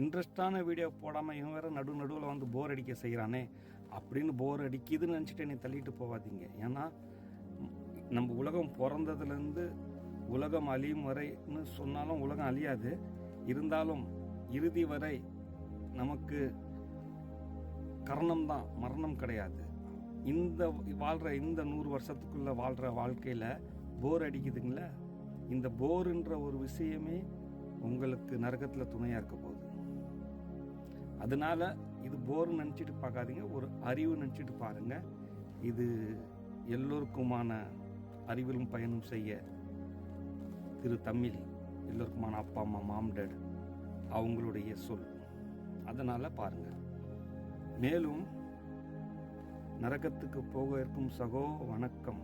இன்ட்ரெஸ்டான video போடாமல் இவன் வேறு நடுவில் வந்து போர் அடிக்க செய்கிறானே அப்படின்னு போர் அடிக்குதுன்னு நினச்சிட்டு என்னை தள்ளிட்டு போகாதீங்க. ஏன்னா நம்ம உலகம் பிறந்ததுலேருந்து உலகம் அழியும் வரைன்னு சொன்னாலும் உலகம் அழியாது. இருந்தாலும் இறுதி வரை நமக்கு கரணம்தான், மரணம் கிடையாது. இந்த வாழ்கிற இந்த 100 வருஷத்துக்குள்ளே வாழ்கிற வாழ்க்கையில் போர் அடிக்குதுங்களா? இந்த போருன்ற ஒரு விஷயமே உங்களுக்கு நரகத்தில் துணையாக இருக்க போகுது. அதனால இது போர்னு நினச்சிட்டு பார்க்காதீங்க, ஒரு அறிவு நினச்சிட்டு பாருங்கள். இது எல்லோருக்குமான அறிவிலும் பயணம் செய்ய திரு தமிழ் எல்லோருக்குமான அப்பா அம்மா மாம் டேட் அவங்களுடைய சொல். அதனால் பாருங்கள். மேலும் நரகத்துக்கு போக இருக்கும் சகோ வணக்கம்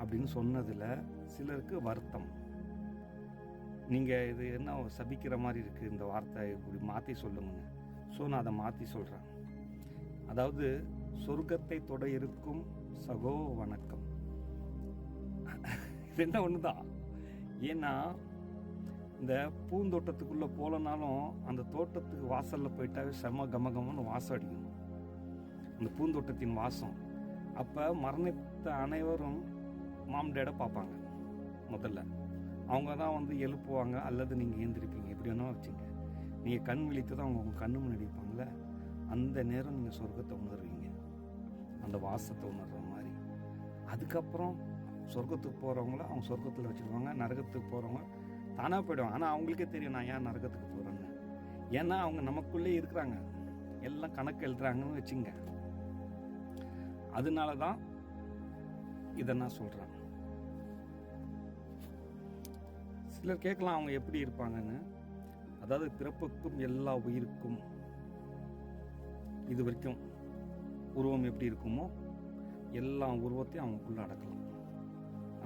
அப்படின்னு சொன்னதில் சிலருக்கு வருத்தம். நீங்கள் இது என்ன சபிக்கிற மாதிரி இருக்குது இந்த வார்த்தை, இப்படி மாற்றி சொல்லுங்க. ஸோ நான் அதை மாற்றி சொல்கிறேன். அதாவது சொர்க்கத்தை தொட இருக்கும் சகோ வணக்கம். இது என்ன ஒன்று தான். ஏன்னா இந்த பூந்தோட்டத்துக்குள்ளே போகலனாலும் அந்த தோட்டத்துக்கு வாசலில் போயிட்டாவே செம கமகமன்னு வாசம் அடிக்கும், அந்த பூந்தோட்டத்தின் வாசம். அப்போ மரணித்த அனைவரும் மாம் டேடை பார்ப்பாங்க. முதல்ல அவங்க தான் வந்து எழுப்புவாங்க, அல்லது நீங்கள் ஏந்திருப்பீங்க, எப்படி வேணால் வச்சுங்க. நீங்கள் கண் விழித்து தான் அவங்க உங்கள் கண்ணு முன்னாடி இருப்பாங்களே, அந்த நேரம் நீங்கள் சொர்க்கத்தை உணர்வீங்க, அந்த வாசத்தை உணர்கிற மாதிரி. அதுக்கப்புறம் சொர்க்கத்துக்கு போகிறவங்கள அவங்க சொர்க்கத்தில் வச்சுருவாங்க, நரகத்துக்கு போகிறவங்க தானாக போயிடுவாங்க. ஆனால் அவங்களுக்கே தெரியும் நான் ஏன் நரகத்துக்கு போகிறேன்னு. ஏன்னா அவங்க நமக்குள்ளே இருக்கிறாங்க, எல்லாம் கணக்கு எழுதுறாங்கன்னு வச்சுங்க. அதனால தான் இதை நான் சொல்கிறேன். சிலர் கேட்கலாம் அவங்க எப்படி இருப்பாங்கன்னு. அதாவது பிறப்புக்கும் எல்லா உயிருக்கும் இது வரைக்கும் உருவம் எப்படி இருக்குமோ எல்லா உருவத்தையும் அவங்களுக்குள்ள அடக்கலாம்.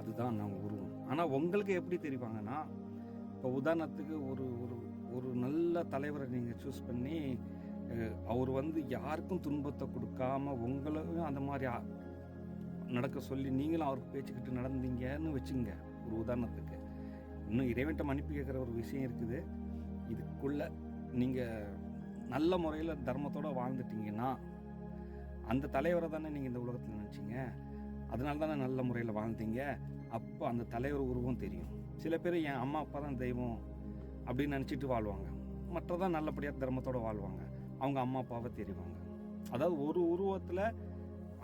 அதுதான் நம்ம உருவம். ஆனால் உங்களுக்கு எப்படி தெரிவாங்கன்னா, இப்போ உதாரணத்துக்கு ஒரு ஒரு ஒரு நல்ல தலைவரை நீங்கள் சூஸ் பண்ணி அவர் வந்து யாருக்கும் துன்பத்தை கொடுக்காம உங்களையும் அந்த மாதிரி நடக்க சொல்லி நீங்களும் அவருக்கு பேச்சுக்கிட்டு நடந்தீங்கன்னு வச்சுங்க. ஒரு உதாரணத்துக்கு இன்னும் இறைவன்ட்ட மன்னிப்பு கேட்குற ஒரு விஷயம் இருக்குது. இதுக்குள்ள நீங்கள் நல்ல முறையில் தர்மத்தோடு வாழ்ந்துட்டீங்கன்னா அந்த தலைவரை தானே நீங்கள் இந்த உலகத்தில் நினச்சிங்க, அதனால தானே நல்ல முறையில் வாழ்ந்தீங்க. அப்போ அந்த தலைவர் உருவம் தெரியும். சில பேர் என் அம்மா அப்பா தான் தெய்வம் அப்படின்னு நினச்சிட்டு வாழ்வாங்க, மற்றதான் நல்லபடியாக தர்மத்தோடு வாழ்வாங்க, அவங்க அம்மா அப்பாவை தெரிவாங்க. அதாவது ஒரு உருவத்தில்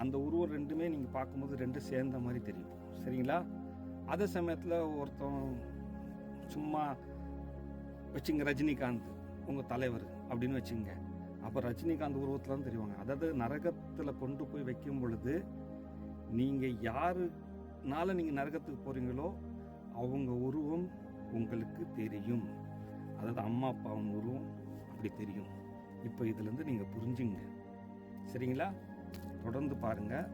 அந்த உருவம் ரெண்டுமே நீங்கள் பார்க்கும்போது ரெண்டும் சேர்ந்த மாதிரி தெரியும், சரிங்களா? அதே சமயத்தில் ஒருத்தன் சும்மா வச்சுங்க ரஜினிகாந்த் உங்கள் தலைவர் அப்படின்னு வச்சுங்க, அப்போ ரஜினிகாந்த் உருவத்தில் தான் தெரிவாங்க. அதாவது நரகத்தில் கொண்டு போய் வைக்கும் பொழுது நீங்கள் யாருனால நீங்கள் நரகத்துக்கு போகிறீங்களோ அவங்க உருவம் உங்களுக்கு தெரியும். அதாவது அம்மா அப்பாவின் உருவம் அப்படி தெரியும். இப்போ இதுலேருந்து நீங்கள் புரிஞ்சுங்க, சரிங்களா? தொடர்ந்து பாருங்கள்.